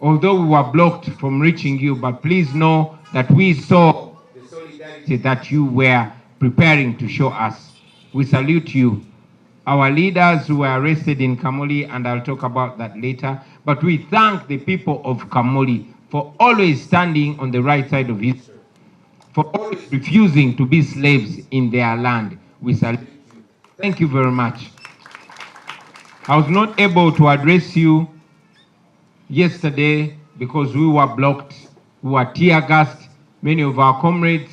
although we were blocked from reaching you, but please know that we saw the solidarity that you were preparing to show us. We salute you. Our leaders who were arrested in Kamuli, and I'll talk about that later, but we thank the people of Kamuli for always standing on the right side of history, for always refusing to be slaves in their land. We salute you. Thank you very much. I was not able to address you yesterday because we were blocked, we were tear gassed. Many of our comrades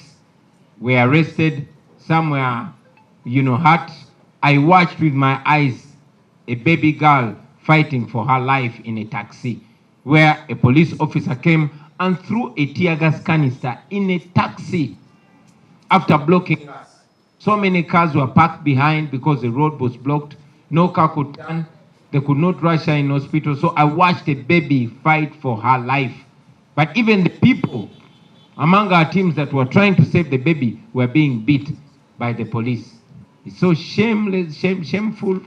were arrested, some were, hurt. I watched with my eyes a baby girl fighting for her life in a taxi, where a police officer came and threw a tear gas canister in a taxi after blocking us. So many cars were parked behind because the road was blocked. No car could turn. They could not rush her in hospital. So I watched a baby fight for her life. But even the people among our teams that were trying to save the baby were being beat by the police. It's so shameless, shameful,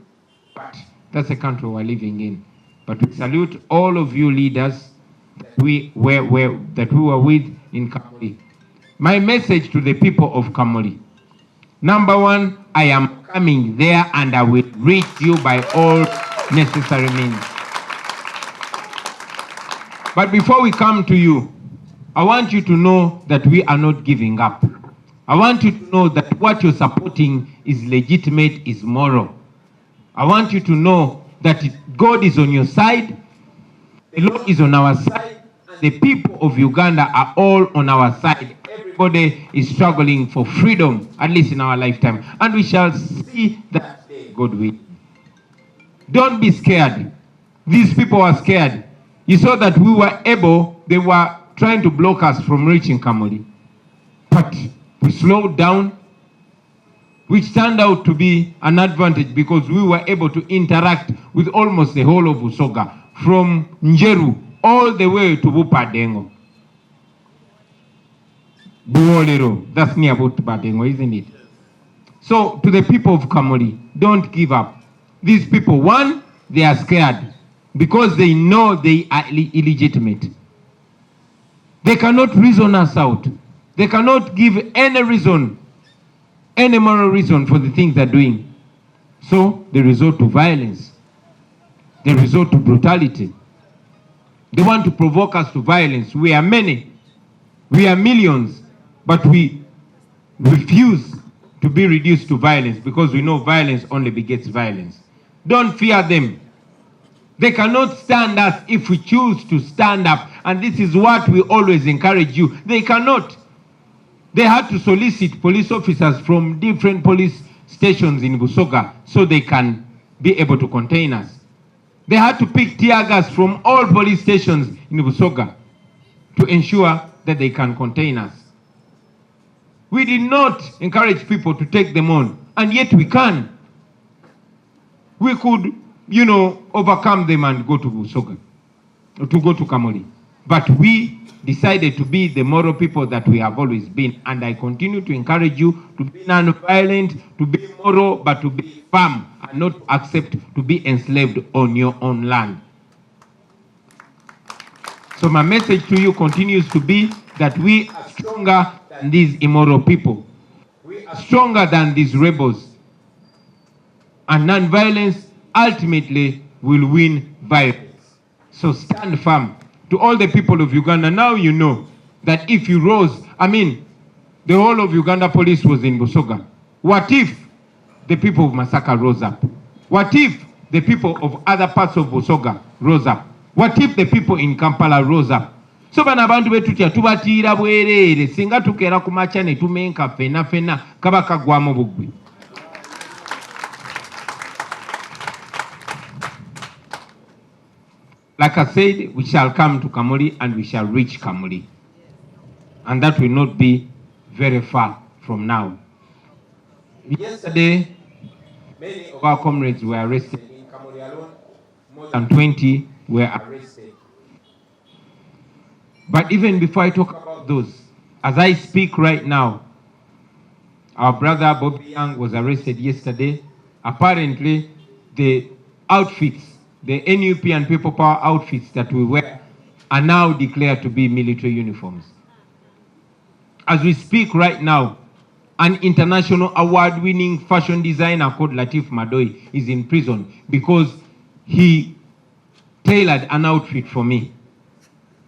but that's the country we're living in. But we salute all of you leaders that we were with in Kamuli. My message to the people of Kamuli: number one, I am coming there and I will reach you by all necessary means. But before we come to you, I want you to know that we are not giving up. I want you to know that what you're supporting is legitimate, is moral. I want you to know that God is on your side, the Lord is on our side, and the people of Uganda are all on our side. Everybody is struggling for freedom, at least in our lifetime. And we shall see that day, God will. Don't be scared. These people are scared. You saw that we were able, they were trying to block us from reaching Kamuli. But we slowed down, which turned out to be an advantage because we were able to interact with almost the whole of Busoga, from Njeru all the way to Bupadengo. Buolero, that's near Bupadengo, isn't it? So to the people of Kamuli, don't give up. These people, one, they are scared because they know they are illegitimate. They cannot reason us out. They cannot give any reason, any moral reason for the things they're doing. So they resort to violence. They resort to brutality. They want to provoke us to violence. We are many. We are millions. But we refuse to be reduced to violence because we know violence only begets violence. Don't fear them. They cannot stand us if we choose to stand up. And this is what we always encourage you. They cannot. They had to solicit police officers from different police stations in Busoga so they can be able to contain us. They had to pick tear gas from all police stations in Busoga to ensure that they can contain us. We did not encourage people to take them on, and yet we can. We could, overcome them and go to Busoga, to go to Kamuli. But we decided to be the moral people that we have always been. And I continue to encourage you to be non-violent, to be moral, but to be firm and not accept to be enslaved on your own land. So my message to you continues to be that we are stronger than these immoral people. We are stronger than these rebels. And non-violence ultimately will win violence. So stand firm. To all the people of Uganda, now you know that if you rose, the whole of Uganda police was in Busoga. What if the people of Masaka rose up? What if the people of other parts of Busoga rose up? What if the people in Kampala rose up? So bana abantu betutya tubatiira bwerere singa tukera ku macha ne tumenka fena kabaka gwamo bugwi. Like I said, we shall come to Kamuli and we shall reach Kamuli. And that will not be very far from now. Yesterday, many of our comrades were arrested. In Kamuli alone, more than 20 were arrested. But even before I talk about those, as I speak right now, our brother Bobi Young was arrested yesterday. Apparently, the outfits, the NUP and People Power outfits that we wear are now declared to be military uniforms. As we speak right now, an international award-winning fashion designer called Latif Madoi is in prison because he tailored an outfit for me.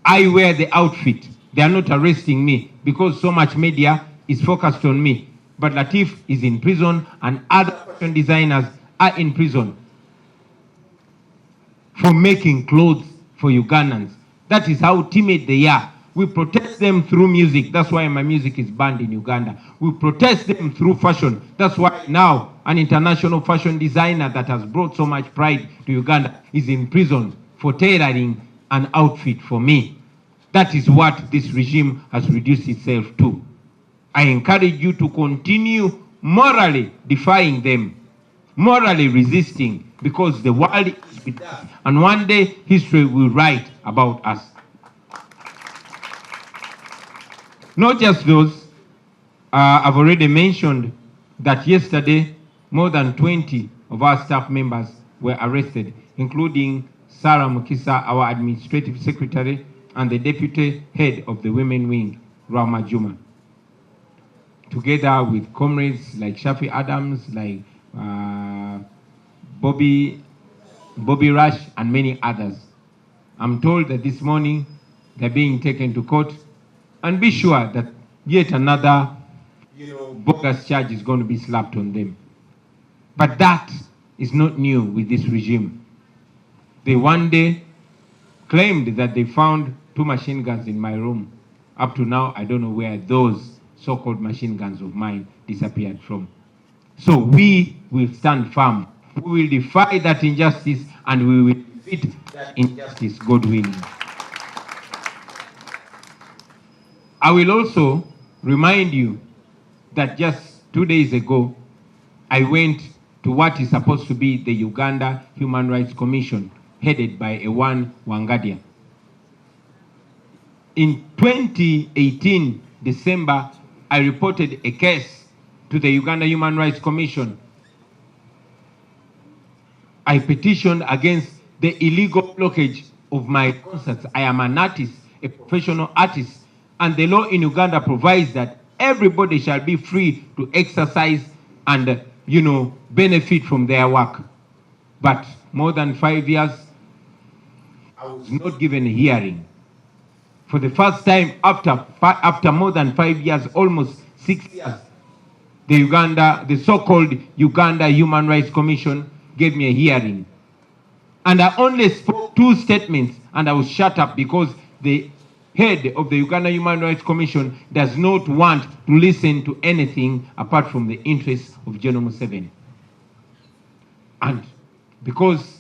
I wear the outfit. They are not arresting me because so much media is focused on me. But Latif is in prison and other fashion designers are in prison for making clothes for Ugandans. That is how timid they are. We protest them through music. That's why my music is banned in Uganda. We protest them through fashion. That's why now an international fashion designer that has brought so much pride to Uganda is in prison for tailoring an outfit for me. That is what this regime has reduced itself to. I encourage you to continue morally defying them, morally resisting, because the world is with us. And one day history will write about us. Not just those, I've already mentioned that yesterday more than 20 of our staff members were arrested, including Sarah Mukisa, our administrative secretary, and the deputy head of the women wing, Rama Juma. Together with comrades like Shafi Adams, like Bobi Rush, and many others. I'm told that this morning they're being taken to court, and be sure that yet another bogus charge is going to be slapped on them. But that is not new with this regime. They one day claimed that they found 2 machine guns in my room. Up to now, I don't know where those so-called machine guns of mine disappeared from. So we will stand firm. We will defy that injustice and we will defeat that injustice, God willing. I will also remind you that just 2 days ago, I went to what is supposed to be the Uganda Human Rights Commission, headed by Ewan Wangadia. In 2018, December, I reported a case to the Uganda Human Rights Commission. I petitioned against the illegal blockage of my concerts. I am an artist, a professional artist, and the law in Uganda provides that everybody shall be free to exercise and, benefit from their work. But more than 5 years, I was not given a hearing. For the first time after more than 5 years, almost 6 years, the so-called Uganda Human Rights Commission gave me a hearing. And I only spoke 2 statements and I was shut up because the head of the Uganda Human Rights Commission does not want to listen to anything apart from the interests of General Museveni. And because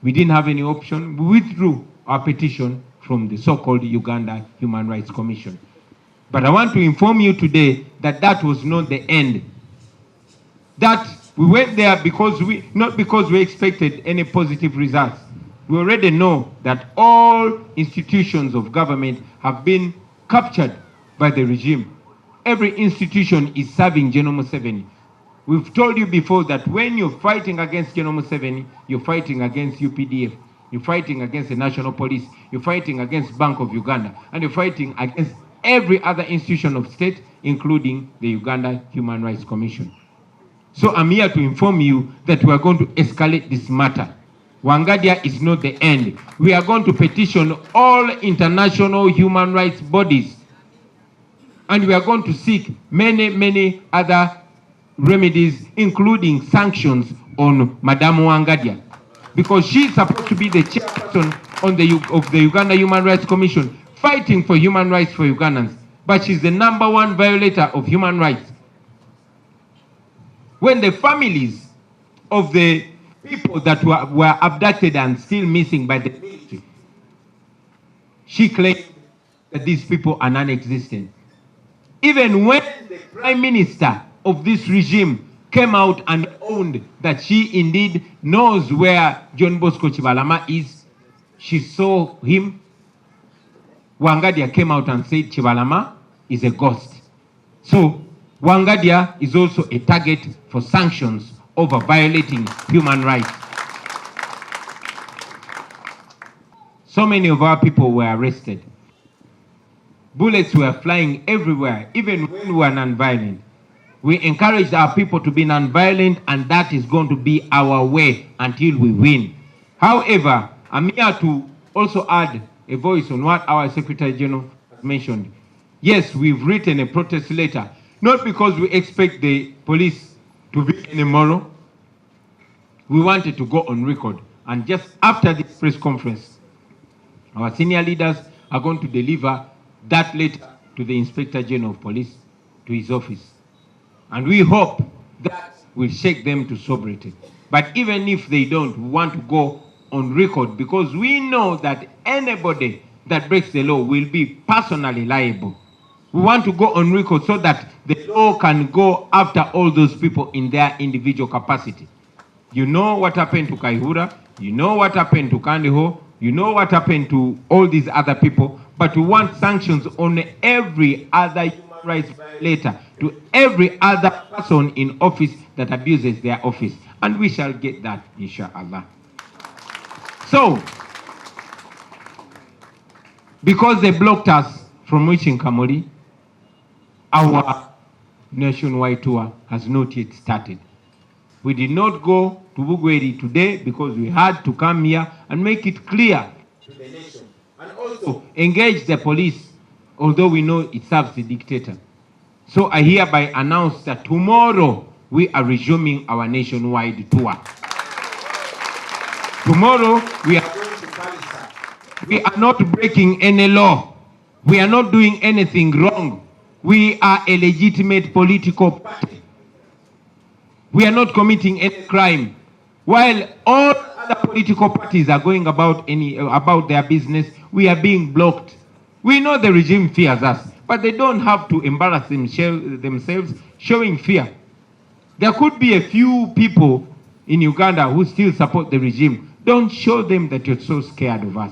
we didn't have any option, we withdrew our petition from the so-called Uganda Human Rights Commission. But I want to inform you today that that was not the end. That we went there not because we expected any positive results. We already know that all institutions of government have been captured by the regime. Every institution is serving General Museveni. We've told you before that when you're fighting against General Museveni, you're fighting against UPDF, you're fighting against the National Police, you're fighting against Bank of Uganda, and you're fighting against every other institution of state, including the Uganda Human Rights Commission. So I'm here to inform you that we are going to escalate this matter. Wangadia is not the end. We are going to petition all international human rights bodies. And we are going to seek many other remedies, including sanctions on Madam Wangadia. Because she is supposed to be the chairperson of the Uganda Human Rights Commission, fighting for human rights for Ugandans. But she's the #1 violator of human rights. When the families of the people that were abducted and still missing by the military, she claimed that these people are non-existent. Even when the prime minister of this regime came out and owned that she indeed knows where John Bosco Chibalama is, she saw him. Wangadia came out and said Chibalama is a ghost. So Wangadia is also a target for sanctions over violating human rights. So many of our people were arrested. Bullets were flying everywhere, even when we were non-violent. We encouraged our people to be non-violent, and that is going to be our way until we win. However, I'm here to also add a voice on what our Secretary General has mentioned. Yes, we've written a protest letter, not because we expect the police to be immoral. We wanted to go on record. And just after this press conference, our senior leaders are going to deliver that letter to the Inspector General of Police, to his office. And we hope that will shake them to sobriety. But even if they don't, we want to go on record, because we know that anybody that breaks the law will be personally liable. We want to go on record so that the law can go after all those people in their individual capacity. You know what happened to Kaihura, you know what happened to Kandiho, you know what happened to all these other people, but we want sanctions on every other human rights violator, to every other person in office that abuses their office. And we shall get that, inshallah. So, because they blocked us from reaching Kamuli, our nationwide tour has not yet started. We did not go to Bugweri today because we had to come here and make it clear to the nation, and also engage the police, although we know it serves the dictator. So I hereby announce that tomorrow we are resuming our nationwide tour. Tomorrow we are going to Palisa. We are not breaking any law. We are not doing anything wrong. We are a legitimate political party. We are not committing any crime. While all other political parties are going about their business, we are being blocked. We know the regime fears us, but they don't have to embarrass themselves showing fear. There could be a few people in Uganda who still support the regime. Don't show them that you're so scared of us.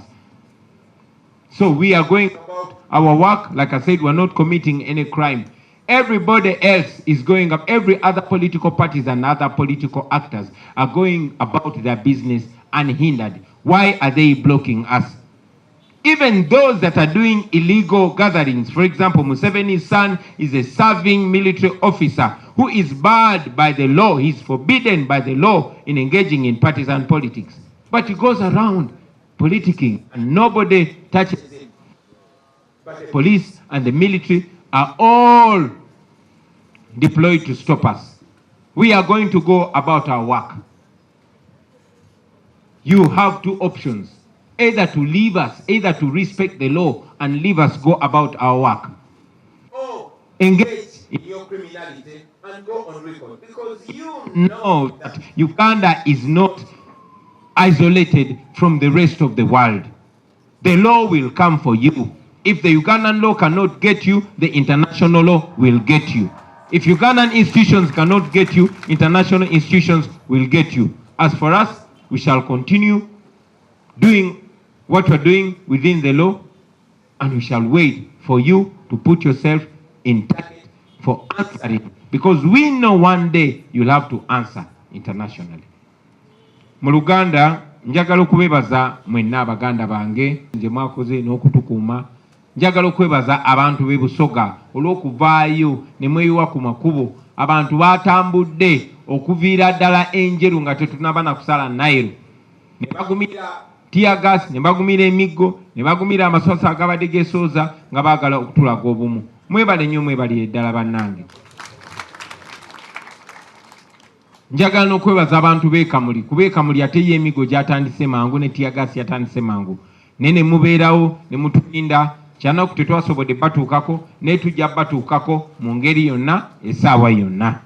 So we are going about our work. Like I said, we're not committing any crime. Everybody else is going up. Every other political parties and other political actors are going about their business unhindered. Why are they blocking us? Even those that are doing illegal gatherings, for example, Museveni's son is a serving military officer who is barred by the law. He's forbidden by the law in engaging in partisan politics. But he goes around politicking and nobody touches him. But the police and the military are all deployed to stop us. We are going to go about our work. You have two options. Either to leave us, either to respect the law and leave us go about our work, or engage in your criminality and go on record. Because you know that Uganda is not isolated from the rest of the world. The law will come for you. If the Ugandan law cannot get you, the international law will get you. If Ugandan institutions cannot get you, international institutions will get you. As for us, we shall continue doing what we're doing within the law, and we shall wait for you to put yourself in target for answering, because we know one day you'll have to answer internationally. Mu Luganda, njagala okubebaza mwenna abaganda bange nje mwakoze n'okutukuuma. Njagala okwebaza abantu b'e Busoga olw'okuvaayo ne mweyiwa ku makubo. Abantu baatambudde okuviira ddala enjeru nga tetunaba na kusala Nile. Ne bagumira tear gas, ne bagumira emiggo, ne bagumira amasasi agabadde geesooza nga baagala okutulaga obumu. Mwebale nnyo, mwebalire ddala bannange. Njagala n'okwebaza abantu b'e Kamuli. Kuba e Kamuli ate y'emiggo gyatandise mangu ne tear gas yatandise mangu. Ne mubeerawo ne mutulinda. Kyana ku tetwasobodde batuukako, ne tujja batuukako mu ngeri yonna essaawa yonna.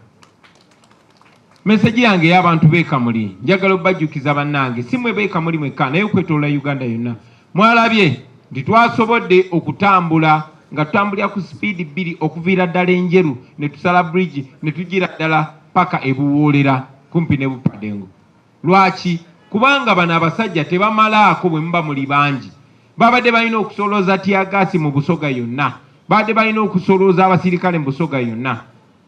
Meseji yange y'abantu b'e Kamuli, njagala obbajjukiza bannange, si mwe b'e Kamuli mwekka naye okwetoloola Uganda yonna. Mwalabye nti twasobodde okutambula nga tutambulira ku sipiidi 2 okuviira ddala enjeru ne tusala bridge ne tugira ddala paka ebuwoolera kumpi ne Bupadengo. Lwaki? Kubanga bano abasajja tebamalaako bwe muba muli bangi. Babadde balina okusolooza tiyagasi mu Busoga yonna. Babadde balina okusolooza abasirikale mu Busoga yonna.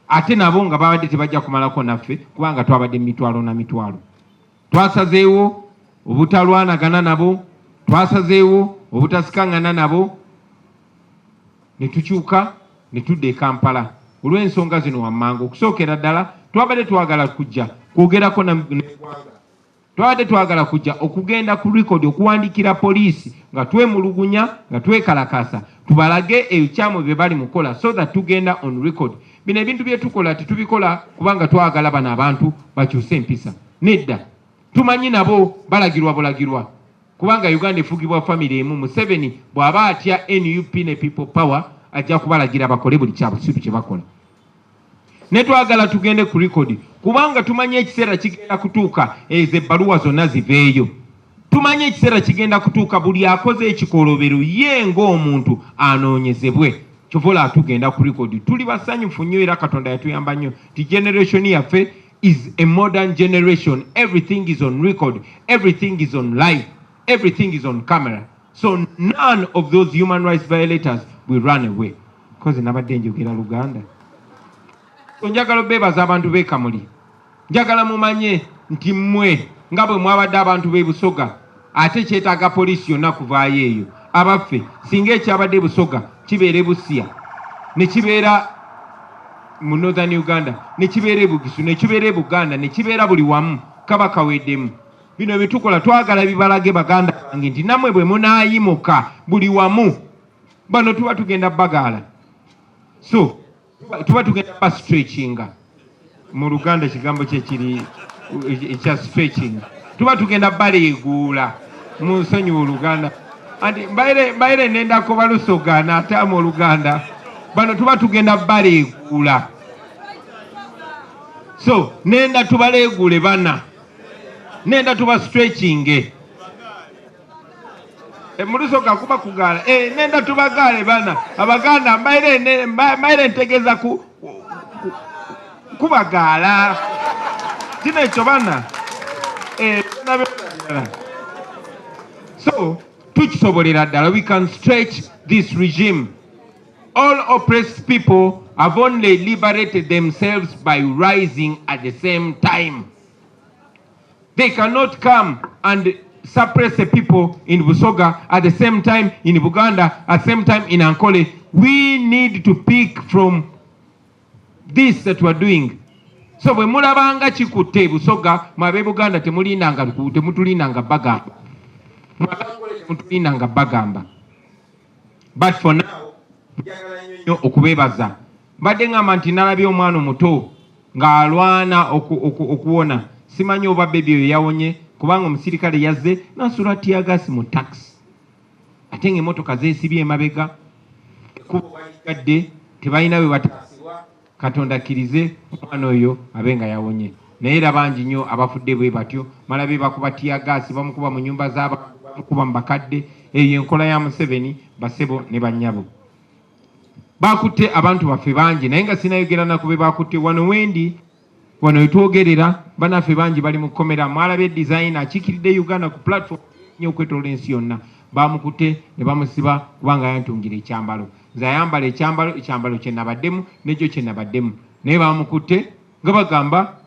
Ate nabo nga babadde tebajja kumalako naffe kubanga twabadde mitwalo na mitwalo. Twasazeewo obutalwanagana nabo twasazeewo obutasikangana nabo ne tukyuka ne tudda e Kampala olw'ensonga zino wammanga. Okusookera ddala twabadde twagala kujja kwogerako n'eggwanga, twabadde twagala kujja okugenda ku record okuwandiikira poliisi nga twemulugunya nga twekalakasa tubalage ebikyamu bye bali mukola so that tugenda on record. Bino ebintu bye tukola tetubikola kubanga twagala bano abantu bakyuse empisa, nedda tumanyi nabo balagirwa bulagirwa kubanga Uganda efugibwa family emu. Museveni bw'aba atya NUP ne People Power ajja kubalagira bakole buli kyabasiru kye bakola. Ne twagala tugende ku record kubanga tumanyi ekiseera kigenda kutuuka ezo ebbaluwa zonna ziveeyo. Tumanyi ekiseera kigenda kutuuka buli akoze ekikolobero ye ng'omuntu anoonyezebwe. Kyova tugenda ku record. Tuli basanyufu nnyo era Katonda yatuyamba nnyo. Ti generation yaffe is a modern generation. Everything is on record. Everything is on live. Everything is on camera. So none of those human rights violators will run away. Because nabadde njogera Luganda. So njagala bebaza abantu b'e Kamuli. Njagala mumanye nti mmwe nga bwe mwabadde abantu b'e Busoga ate kyetaaga poliisi yonna kuvaayo eyo. Abaffe singa ekyabadde Busoga kibeera Busia ne kibeera mu Northern Uganda ne kibeera Bugisu ne kibeera Buganda ne kibeera buli wamu kaba kaweddemu. Bino bitukola twagala bibalage baganda bange nti namwe bwe munaayimuka buli wamu bano tuba tugenda bagaala. So tuba tugenda ba stretchinga. Mu Luganda kigambo kye kiri ekya stretching. Tuba tugenda baleeguula mu nsonyi Oluganda. Andi mbaire nenda ko balusoga na atamu Oluganda. Bano tuba tugenda baleeguula. So nenda tubaleeguule bana. Nenda tuba stretching. Mulusoga kuba kugala. Nenda tubagale bana. Abaganda mbaire ntegeza kubagala. Tina ekyo bana. So tukisobolera ddala, we can stretch this regime. All oppressed people have only liberated themselves by rising at the same time. They cannot come and suppress the people in Busoga at the same time in Buganda, at the same time in Ankole. We need to pick from this that we are doing. So bwe mulabanga kikutte Busoga mwabe Buganda temutulindanga bagamba. Temutulindanga bagamba. But for now, okubebaza. Mbadde ngamba nti nalabye omwana omuto ng'alwana okuwona. Simanyi oba baby oyo yawonye kubanga omusirikale yazze n'asula tiyagasi mu taxi. Ate ng'emmotoka zeesibye emabega. Ekkubo baligadde tebalina we bataasibwa. Katonda akkirize omwana oyo abe nga yawonye. Naye era bangi nnyo abafudde bwe batyo. Malabe bakuba tiyagasi, bamukuba mu nnyumba z'abantu, bamukuba mu bakadde. Eyo enkola ya Museveni basebo ne bannyabo. Bakutte abantu baffe bangi naye nga sinayogera nako be bakutte wano wendi. Wano etwogerera banaffe bangi bali mu kkomera. Mwalabe design akikiridde Uganda ku platform nnyo okwetola ensi yonna. Bamukutte ne bamusiba kubanga yantungira ekyambalo. Nze ayambala ekyambalo kye nabaddemu n'ekyo kye nabaddemu. Naye bamukutte nga bagamba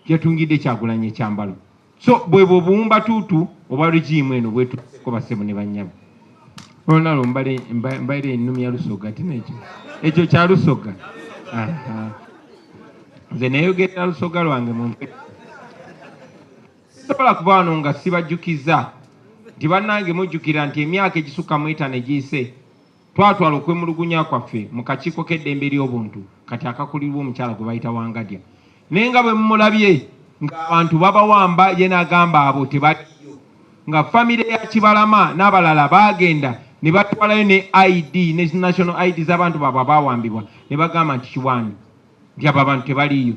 yatungidde Kyagulanyi ekyambalo. So bwe buwumba tuutu oba regime eno bwetuko basebo ne bannyabo. Olunalo mbaire ennumi ya Lusoga tina ekyo kya Lusoga. Nze neeyogera Lusoga lwange mu mpe. Sisobola kuba wano nga sibajjukiza nti bannange mujjukira nti emyaka egisukka mu 5 egiyise twatwala okwemulugunya kwaffe mu kakiiko k'eddembe ly'obuntu kati akakulirwa omukyala gwe bayita Wangadya. Naye nga bwe mumulabye ng'abantu babawamba ye n'agamba abo tebaliyo, nga famire ya Kibalama n'abalala baagenda ne batwalayo ne ID ne national ID z'abantu baba bawambibwa ne bagamba nti kiwani nti abo abantu tebaliyo.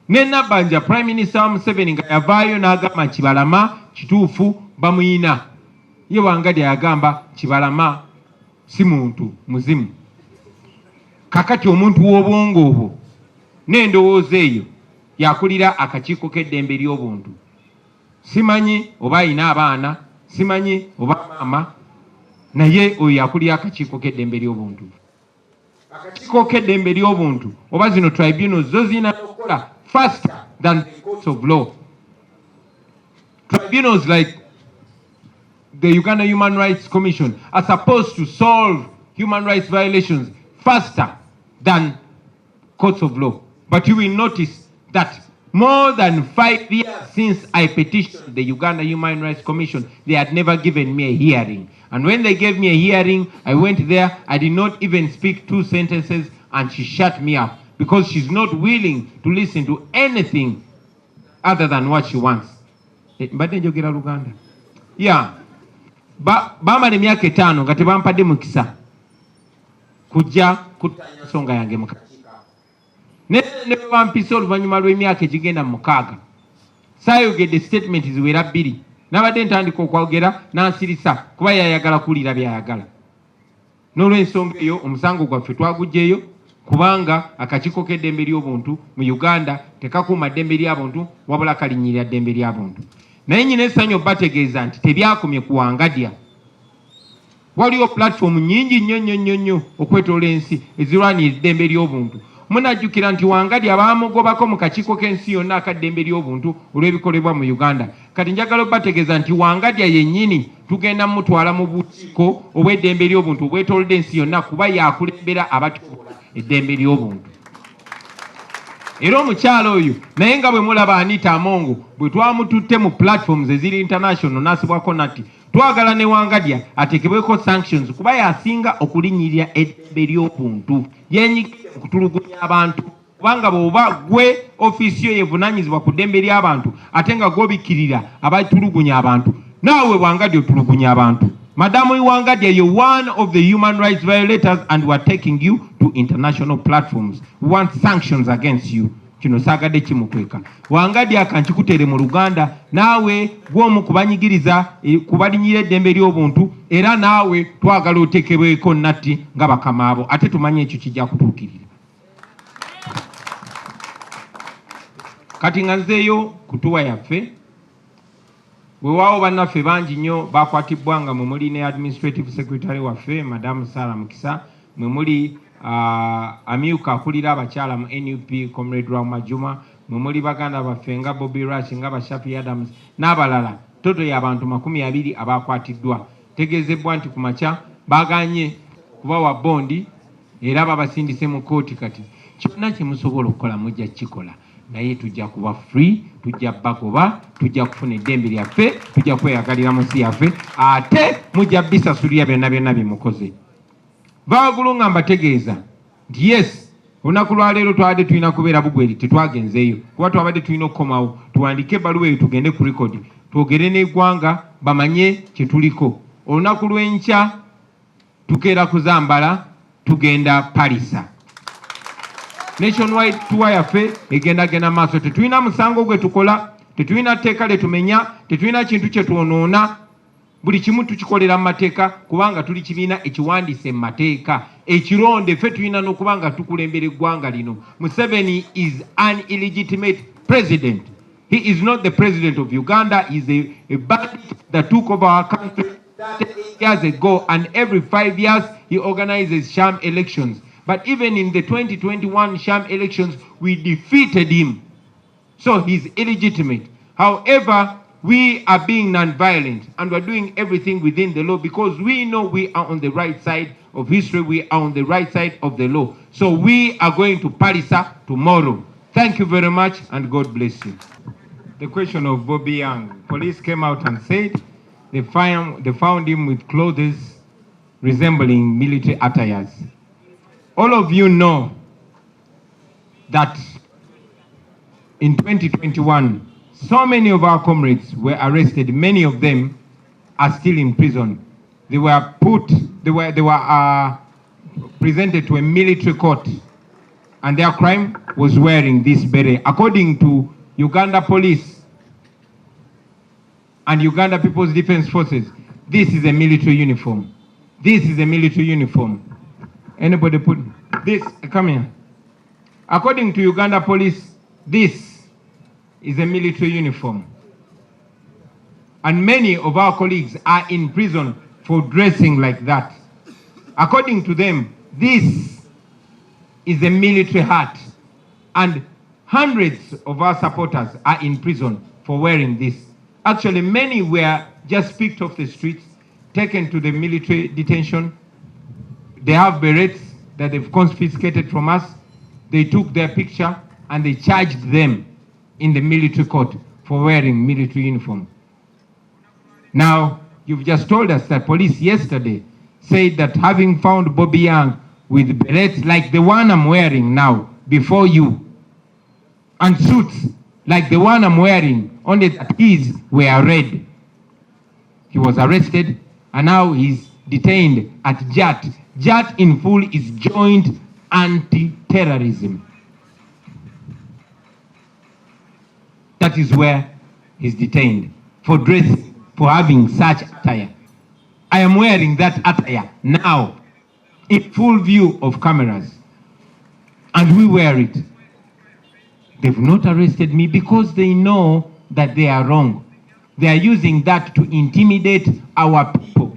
Ne Nabbanja Prime Minister Museveni nga yavaayo n'agamba Kibalama kituufu bamuyina. Ye Wangadya yagamba Kibalama si muntu muzimu. Kakati omuntu w'obwongo obwo n'endowooza eyo yakulira akakiiko k'eddembe ly'obuntu. Simanyi oba ayina abaana, simanyi oba maama, naye oyo yakulira akakiiko k'eddembe ly'obuntu. Akakiiko k'eddembe ly'obuntu oba zino tribunals zo zirina okukola faster than the courts of law. Tribunals like the Uganda Human Rights Commission are supposed to solve human rights violations faster than courts of law. But you will notice that more than 5 years since I petitioned the Uganda Human Rights Commission, they had never given me a hearing. And when they gave me a hearing, I went there, I did not even speak 2 sentences, and she shut me up because she's not willing to listen to anything other than what she wants. Yeah. Bamala emyaka 5 nga tebampadde mukisa kujja kutanya nsonga yange mu kakiiko. Ne bampisa oluvannyuma lw'emyaka egigenda mu 6. Saayogedde statement ziwera 2. Nabadde ntandika okwogera n'ansirisa kuba yayagala kuwulira byayagala. N'olw'ensonga eyo omusango gwaffe twaguggyeyo kubanga akakiiko k'eddembe ly'obuntu mu Uganda tekakuuma ddembe ly'abantu wabula kalinyirira ddembe ly'abantu. Naye nyina essanyu bategeeza nti tebyakomye ku Wangadya. Waliwo platform nnyingi nnyo okwetoola ensi ezirwanira eddembe ly'obuntu. Munajjukira nti Wangadya baamugobako mu kakiiko k'ensi yonna akaddembe ly'obuntu olw'ebikolebwa mu Uganda. Kati njagala bategeeza nti Wangadya yennyini tugenda mutwala mu bukiiko obw'eddembe ly'obuntu obwetoolodde ensi yonna kuba yakulembera abatoola eddembe ly'obuntu. Era omukyalo oyo naye nga bwe mulaba Anita Amongo bwe twamututte mu platforms eziri international n'asibwako nati twagala ne Wangadya atekebweko sanctions kuba yasinga okulinyirira eddembe ly'obuntu. Yenyigidde mu kutulugunya abantu kubanga bw'oba gwe ofiisi yo yevunaanyizibwa ku ddembe ly'abantu ate nga gw'obikkirira abatulugunya abantu, naawe Wangadya otulugunya abantu. Madam Wangadya, you're one of the human rights violators and we're taking you to international platforms. We want sanctions against you. Kino sagadde kimukweka. Wangadya kankikutere mu Luganda, naawe gw'omu kubanyigiriza kubalinyira eddembe ly'obuntu era naawe twagala otekebweko natti nga bakamaabo ate tumanye ekyo kijja kutuukirira. Kati nga nzeeyo kutuwa yaffe. Weewaawo bannaffe bangi nnyo bakwatibwa nga mwe muli ne administrative secretary waffe Madam Sarah Mukisa, mwe muli amyuka akulira abakyala mu NUP Comrade Rama Juma, mwe muli baganda baffe nga Bobi Rush nga Bashafi Adams n'abalala. Toto y'abantu 20 abakwatiddwa. Tegeezebwa nti ku makya baganye kubawa bondi era babasindise mu kooti. Kati kyonna kye musobola okukola mujja kikola. Naye tujja kuba free, tujja bagoba, tujja kufuna eddembe lyaffe, tujja kweyagalira mu nsi yaffe, ate mujja bisasulira byonna bimukoze. Baagulu nga mbategeeza nti yes, olunaku lwaleero twabadde tulina kubeera Bugweri tetwagenzeeyo kuba twabadde tulina okukomawo tuwandike ebbaluwa eyo tugende ku rekodi twogere n'eggwanga bamanye kye tuliko. Olunaku lw'enkya tukeera kuzambala tugenda Parisa. Nationwide tour yaffe egenda maaso. Tetulina musango gwe tukola, tetulina tteeka lye tumenya, tetulina kintu kye twonoona. Buli kimu tukikolera mu mateeka kubanga tuli kibiina ekiwandiise mu mateeka. Ekironde ffe tulina n'okuba nga tukulembera eggwanga lino. Museveni is an illegitimate president. He is not the president of Uganda. He is a bandit that took over our country 38 years ago, and every 5 years he organizes sham elections. But even in the 2021 sham elections, we defeated him. So he's illegitimate. However, we are being non-violent and we're doing everything within the law because we know we are on the right side of history. We are on the right side of the law. So we are going to Parisa tomorrow. Thank you very much and God bless you. The question of Bobi Young. Police came out and said they found him with clothes resembling military attires. All of you know that in 2021, so many of our comrades were arrested. Many of them are still in prison. They were presented to a military court, and their crime was wearing this beret. According to Uganda Police and Uganda People's Defense Forces, this is a military uniform. This is a military uniform. Anybody put this? Come here. According to Uganda Police, this is a military uniform. And many of our colleagues are in prison for dressing like that. According to them, this is a military hat. And hundreds of our supporters are in prison for wearing this. Actually, many were just picked off the streets taken to the military detention. They have berets that they've confiscated from us. They took their picture and they charged them in the military court for wearing military uniform. Now, you've just told us that police yesterday said that having found Bobi Young with berets like the one I'm wearing now before you, and suits like the one I'm wearing, only that his were red. He was arrested and now he's detained at JAT. JAT in full is Joint Anti-Terrorism. That is where he's detained for dressing, for having such attire. I am wearing that attire now in full view of cameras, and we wear it. They've not arrested me because they know that they are wrong. They are using that to intimidate our people.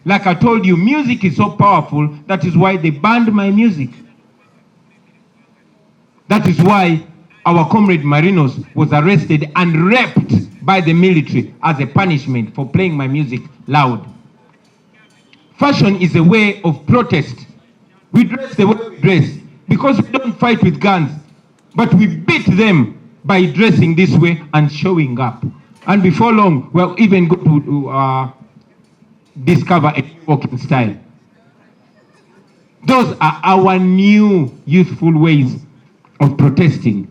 Like I told you, music is so powerful, that is why they banned my music. That is why our comrade Marinos was arrested and raped by the military as a punishment for playing my music loud. Fashion is a way of protest. We dress the way we dress because we don't fight with guns, but we beat them by dressing this way and showing up. And before long, we'll even go to discover a walking style. Those are our new youthful ways of protesting.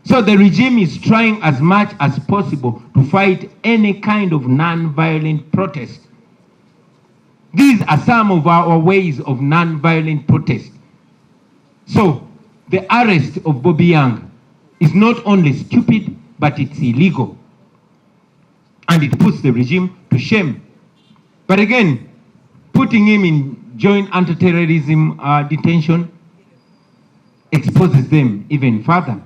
So the regime is trying as much as possible to fight any kind of non-violent protest. These are some of our ways of non-violent protest. So the arrest of Bobi Young is not only stupid, but it's illegal. And it puts the regime to shame. But again, putting him in joint anti-terrorism detention exposes them even further.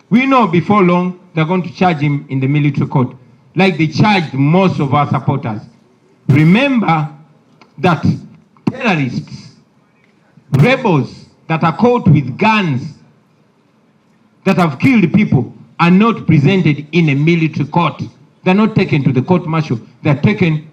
We know before long they're going to charge him in the military court, like they charged most of our supporters. Remember that terrorists, rebels that are caught with guns, that have killed people, are not presented in a military court. They're not taken to the court martial. They're taken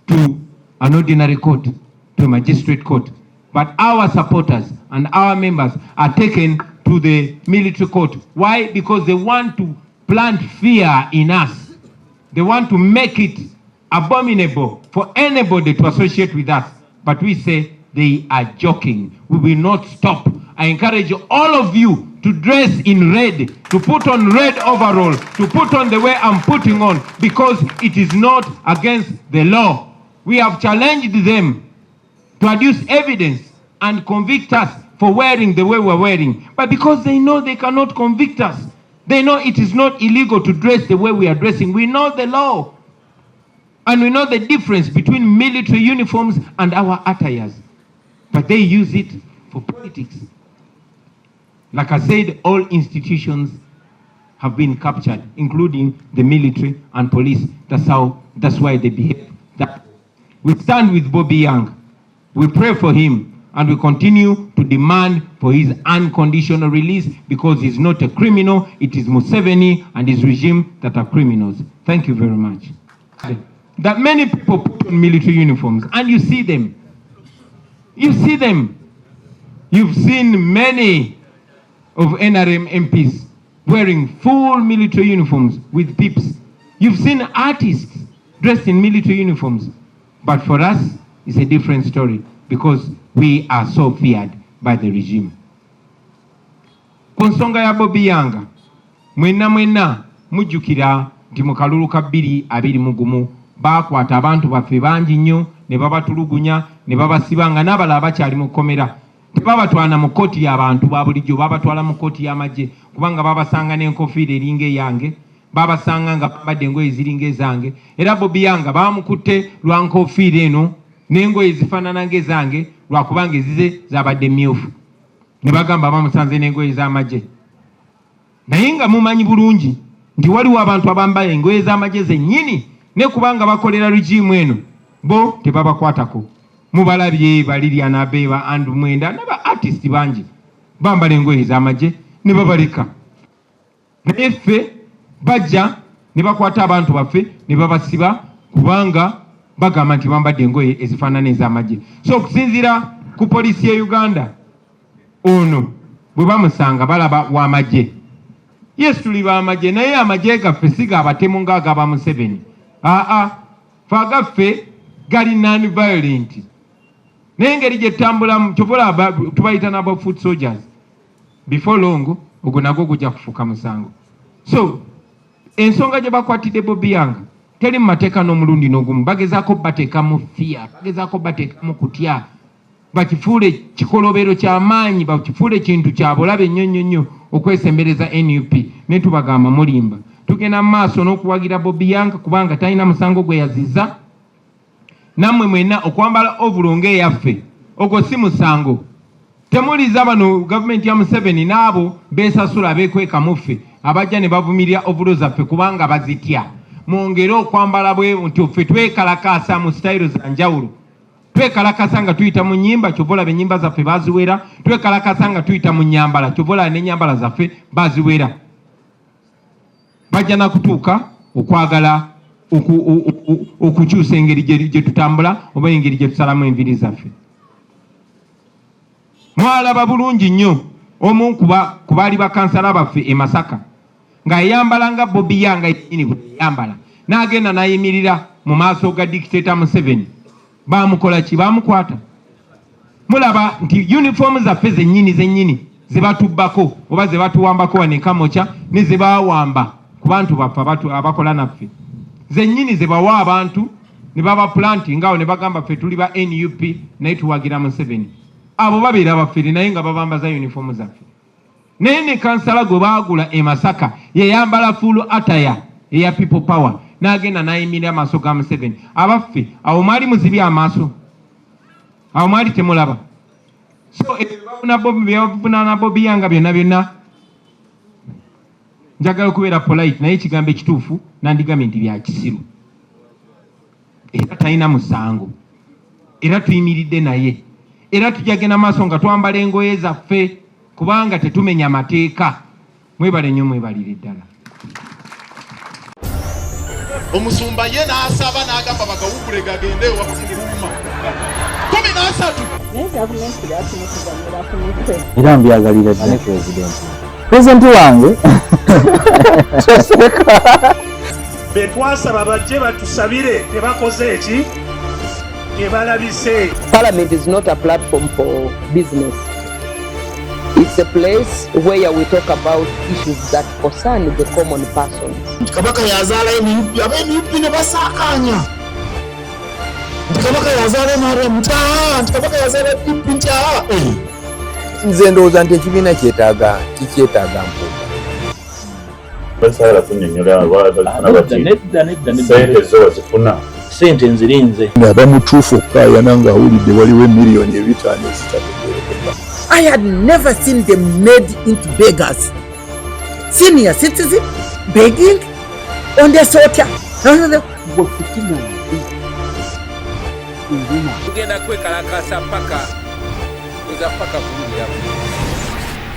to an ordinary court, to a magistrate court. But our supporters and our members are taken to the military court. Why? Because they want to plant fear in us. They want to make it abominable for anybody to associate with us. But we say they are joking. We will not stop. I encourage all of you to dress in red, to put on red overall, to put on the way I'm putting on, because it is not against the law. We have challenged them to adduce evidence and convict us for wearing the way we're wearing. But because they know they cannot convict us, they know it is not illegal to dress the way we are dressing. We know the law. And we know the difference between military uniforms and our attires. But they use it for politics. Like I said, all institutions have been captured, including the military and police. That's why they behave that. We stand with Bobi Young. We pray for him, and we continue to demand for his unconditional release, because he's not a criminal. It is Museveni and his regime that are criminals. Thank you very much. That many people put on military uniforms, and you see them. You see them. You've seen many of NRM MPs wearing full military uniforms with pips. You've seen artists dressed in military uniforms. But for us, it's a different story, because we are so feared by the regime. Konsonga ya Bobi Young, mwena mujjukira nti mu kalulu ka 2021 bakwata abantu baffe bangi nnyo ne babatulugunya ne babasiba nga n'abalala bakyali mu kkomera. Tebabatwala mu kkooti y'abantu ba bulijjo, babatwala mu kkooti y'amagye, kubanga babasanga n'enkofiira eringa eyange, babasanga nga bambadde engoye ziringa ezange. Era Bobi Young baamukutte lwa nkofiira eno n'engoye zifaanana ng'ezange, lwakubanga ezize zabadde mmyufu. Ne bagamba bamusanze n'engoye z'amagye. Naye nga mumanyi bulungi nti waliwo abantu abambala engoye z'amagye zennyini, ne kubanga bakolera regimu eno, bo tebabakwatako. Mubalabye balirya nabe ba Andrew Mwenda n'aba artist bangi bambala engoye z'amagye ne babaleka. Naye ffe bajja ne bakwata abantu baffe ne babasiba, kubanga bagamba nti bambadde engoye ezifaanana ez'amagye. So okusinziira ku poliisi ya Uganda, ono bwe bamusanga balaba w'amagye. Yes, tuli b'amagye, naye amagye gaffe si g'abatemu ng'agaba Museveni. Fe agaffe gali non-violent. Naye engeri gye tutambulamu kyova tubayita n'aba foot soldiers. Before long, ogwo nagwo gujja kufuuka musango. So ensonga gye bakwatidde Bobi Young teri mu mateeka n'omulundi n'ogumu. Bagezaako bateeka mu fear, bagezaako bateeka mu kutya, bakifuule kikolobero ky'amaanyi, bakifuule kintu kya bulabe nnyo okwesembereza NUP. Ne tubagamba mulimba. Tugenda mu maaso n'okuwagira Bobi Young kubanga talina musango gwe yazizza. Nammwe mwenna okwambala ovulonge eyaffe ogwo si musango. Temuliza bano gavumenti ya Museveni n'abo beesasula beekweka muffe abajja ne bavumirira ovulo zaffe kubanga bazitya. Mwongere okwambala bwe nti ffe twekalakasa mu sitayiro za njawulo. Twekalakasa nga tuyita mu nnyimba, kyovola b'ennyimba zaffe baziwera. Twekalakasa nga tuyita mu nnyambala, kyovola n'ennyambala zaffe baziwera. Bajja na kutuuka okwagala okukyusa engeri gye tutambula oba engeri gye tusalamu enviri zaffe. Mwalaba bulungi nnyo omu ku baali bakansala baffe e Masaka ng'ayambala nga Bobi Young yennyini bwe yambala n'agenda n'ayimirira mu maaso ga dictator Museveni. Baamukola ki? Baamukwata. Mulaba nti uniform zaffe zennyini ze batubbako oba ze batuwambako wano e Kamwokya ne ze baawamba ku bantu baffe abakola naffe. Zennyini ze bawa abantu ne baba planting ngaawo ne bagamba ffe tuli ba NUP naye tuwagira Museveni. Abo babeera baffere naye nga babambaza uniform zaffe. Naye ne kansala gwe baagula e Masaka yeyambala full attire eya people power n'agenda n'ayimirira amaaso ga Museveni. Abaffe awo mwali muzibi amaaso, awo mwali temulaba. So byabavuna na Bobi Young byonna njagala okubeera polite naye ekigambo ekituufu nandigambye nti bya kisiru. Era talina musango, era tuyimiridde naye, era tujagenda maaso nga twambala engoye zaffe kubanga tetumenya mateeka. Mwebale nnyo, mwebalire ddala. Omusumba ye n'asaba n'agamba bagawugule gagende wakuuma 13. Era mbyagalira ddala President wange betwasaba bajje batusabire tebakoze eki tebalabise. Parliament is not a platform for business. It's a place where we talk about issues that concern the common person. Kabaka yazaala NUP, aba-NUP ne basakanya. Kabaka yazaala NRM, Kabaka yazaala DP, nze ndowooza nti ekibiina kyetaaga mpuuga. Basaala kunnyonnyola sente zo wazifuna. Sente nzirinze. Abamutuufu okukaayana ng'awulidde waliwo emiliyoni 5 ezitategeerekeka. I had never seen them made into beggars. Senior citizen begging on the sotia. Tugenda kwekalakasa paka kuza paka kulia.